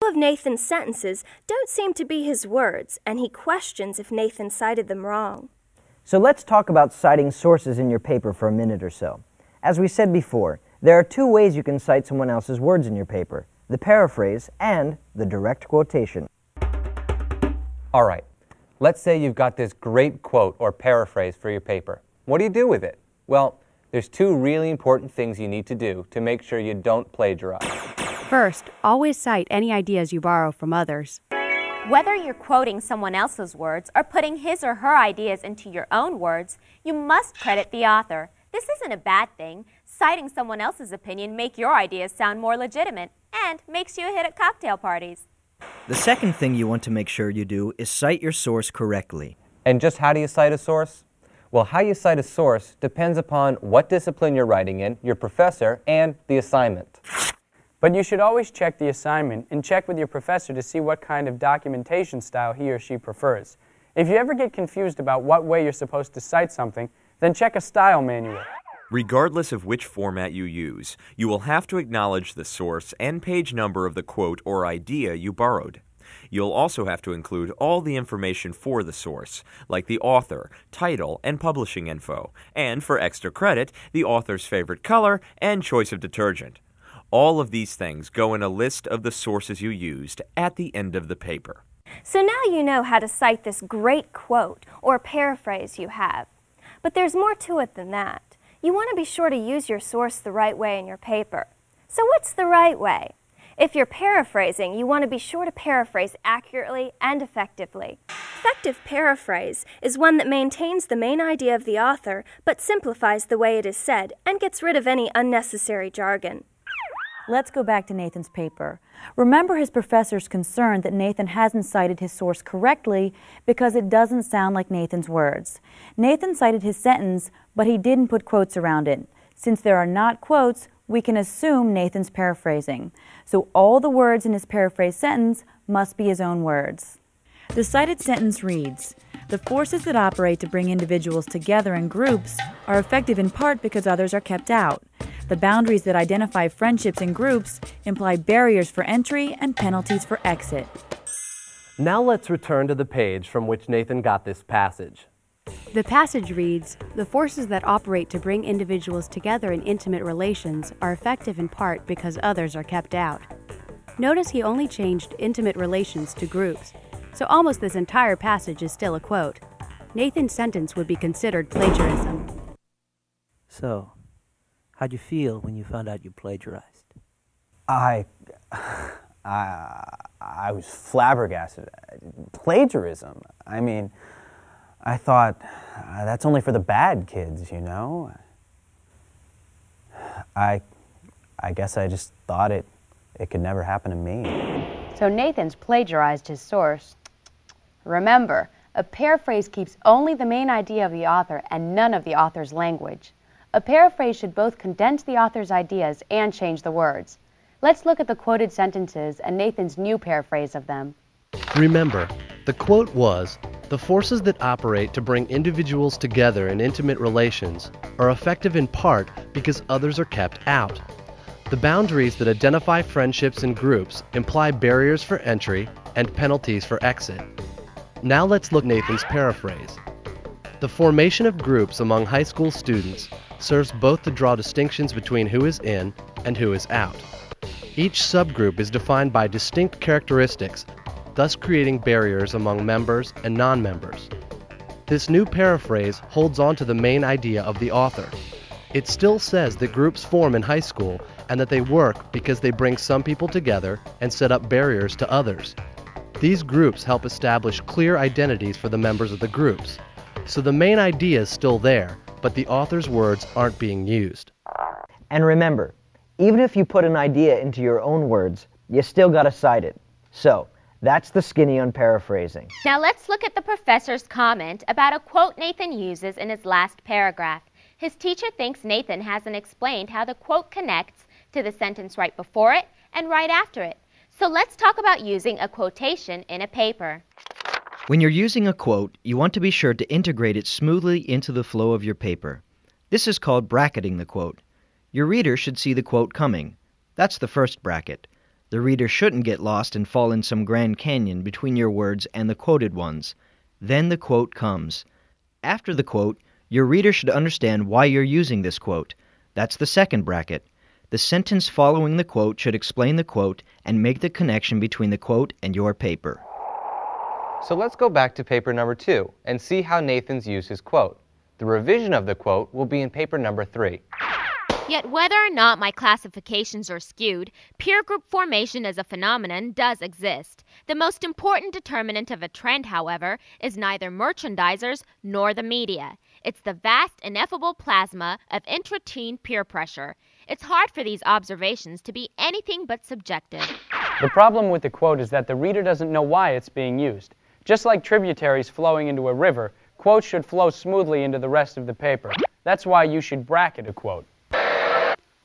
Of Nathan's sentences don't seem to be his words, and he questions if Nathan cited them wrong. So let's talk about citing sources in your paper for a minute or so. As we said before, there are two ways you can cite someone else's words in your paper: the paraphrase and the direct quotation. All right, let's say you've got this great quote or paraphrase for your paper. What do you do with it? Well, there's two really important things you need to do to make sure you don't plagiarize. First, always cite any ideas you borrow from others. Whether you're quoting someone else's words or putting his or her ideas into your own words, you must credit the author. This isn't a bad thing. Citing someone else's opinion makes your ideas sound more legitimate and makes you a hit at cocktail parties. The second thing you want to make sure you do is cite your source correctly. And just how do you cite a source? Well, how you cite a source depends upon what discipline you're writing in, your professor, and the assignment. But you should always check the assignment and check with your professor to see what kind of documentation style he or she prefers. If you ever get confused about what way you're supposed to cite something, then check a style manual. Regardless of which format you use, you will have to acknowledge the source and page number of the quote or idea you borrowed. You'll also have to include all the information for the source, like the author, title, and publishing info, and for extra credit, the author's favorite color and choice of detergent. All of these things go in a list of the sources you used at the end of the paper. So now you know how to cite this great quote or paraphrase you have. But there's more to it than that. You want to be sure to use your source the right way in your paper. So what's the right way? If you're paraphrasing, you want to be sure to paraphrase accurately and effectively. Effective paraphrase is one that maintains the main idea of the author, but simplifies the way it is said and gets rid of any unnecessary jargon. Let's go back to Nathan's paper. Remember his professor's concern that Nathan hasn't cited his source correctly because it doesn't sound like Nathan's words. Nathan cited his sentence, but he didn't put quotes around it. Since there are not quotes, we can assume Nathan's paraphrasing. So all the words in his paraphrased sentence must be his own words. The cited sentence reads, "The forces that operate to bring individuals together in groups are effective in part because others are kept out. The boundaries that identify friendships in groups imply barriers for entry and penalties for exit." Now let's return to the page from which Nathan got this passage. The passage reads, "The forces that operate to bring individuals together in intimate relations are effective in part because others are kept out." Notice he only changed intimate relations to groups, so almost this entire passage is still a quote. Nathan's sentence would be considered plagiarism. So, how'd you feel when you found out you plagiarized? I was flabbergasted. Plagiarism? I mean, I thought, that's only for the bad kids, you know? I guess I just thought it could never happen to me. So Nathan's plagiarized his source. Remember, a paraphrase keeps only the main idea of the author and none of the author's language. A paraphrase should both condense the author's ideas and change the words. Let's look at the quoted sentences and Nathan's new paraphrase of them. Remember, the quote was, "The forces that operate to bring individuals together in intimate relations are effective in part because others are kept out. The boundaries that identify friendships and groups imply barriers for entry and penalties for exit." Now let's look at Nathan's paraphrase. The formation of groups among high school students serves both to draw distinctions between who is in and who is out. Each subgroup is defined by distinct characteristics, thus creating barriers among members and non-members. This new paraphrase holds on to the main idea of the author. It still says that groups form in high school and that they work because they bring some people together and set up barriers to others. These groups help establish clear identities for the members of the groups. So the main idea is still there, but the author's words aren't being used. And remember, even if you put an idea into your own words, you still gotta cite it. So, that's the skinny on paraphrasing. Now let's look at the professor's comment about a quote Nathan uses in his last paragraph. His teacher thinks Nathan hasn't explained how the quote connects to the sentence right before it and right after it. So let's talk about using a quotation in a paper. When you're using a quote, you want to be sure to integrate it smoothly into the flow of your paper. This is called bracketing the quote. Your reader should see the quote coming. That's the first bracket. The reader shouldn't get lost and fall in some Grand Canyon between your words and the quoted ones. Then the quote comes. After the quote, your reader should understand why you're using this quote. That's the second bracket. The sentence following the quote should explain the quote and make the connection between the quote and your paper. So let's go back to paper number 2 and see how Nathan's used his quote. The revision of the quote will be in paper number 3. Yet whether or not my classifications are skewed, peer group formation as a phenomenon does exist. The most important determinant of a trend, however, is neither merchandisers nor the media. It's the vast, ineffable plasma of intra-teen peer pressure. It's hard for these observations to be anything but subjective. The problem with the quote is that the reader doesn't know why it's being used. Just like tributaries flowing into a river, quotes should flow smoothly into the rest of the paper. That's why you should bracket a quote.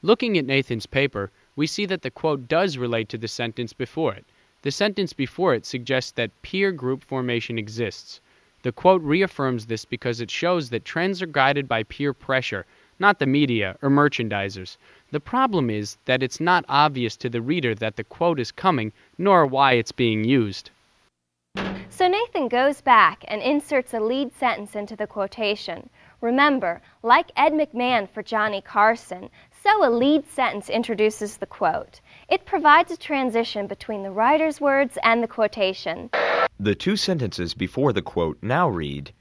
Looking at Nathan's paper, we see that the quote does relate to the sentence before it. The sentence before it suggests that peer group formation exists. The quote reaffirms this because it shows that trends are guided by peer pressure, not the media or merchandisers. The problem is that it's not obvious to the reader that the quote is coming, nor why it's being used. So Nathan goes back and inserts a lead sentence into the quotation. Remember, like Ed McMahon for Johnny Carson, so a lead sentence introduces the quote. It provides a transition between the writer's words and the quotation. The two sentences before the quote now read,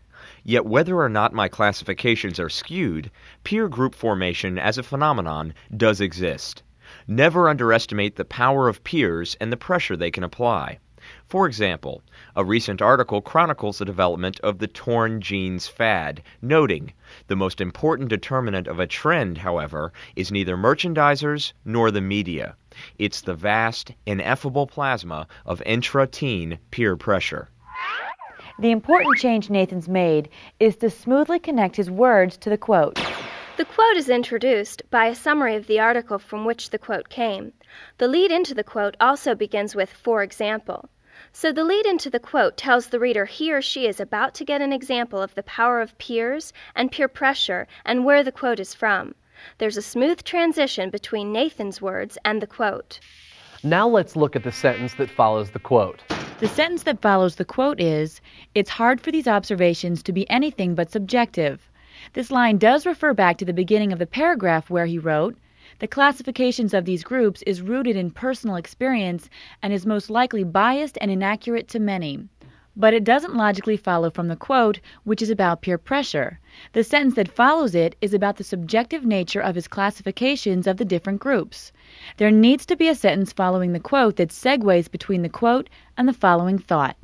"Yet whether or not my classifications are skewed, peer group formation as a phenomenon does exist. Never underestimate the power of peers and the pressure they can apply. For example, a recent article chronicles the development of the torn jeans fad, noting, the most important determinant of a trend, however, is neither merchandisers nor the media. It's the vast, ineffable plasma of intra-teen peer pressure." The important change Nathan's made is to smoothly connect his words to the quote. The quote is introduced by a summary of the article from which the quote came. The lead into the quote also begins with "for example." So the lead into the quote tells the reader he or she is about to get an example of the power of peers and peer pressure and where the quote is from. There's a smooth transition between Nathan's words and the quote. Now let's look at the sentence that follows the quote. The sentence that follows the quote is, "It's hard for these observations to be anything but subjective." This line does refer back to the beginning of the paragraph where he wrote, "The classifications of these groups is rooted in personal experience and is most likely biased and inaccurate to many." But it doesn't logically follow from the quote, which is about peer pressure. The sentence that follows it is about the subjective nature of his classifications of the different groups. There needs to be a sentence following the quote that segues between the quote and the following thought.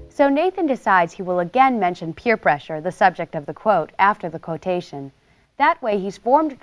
So Nathan decides he will again mention peer pressure, the subject of the quote, after the quotation. That way he's formed a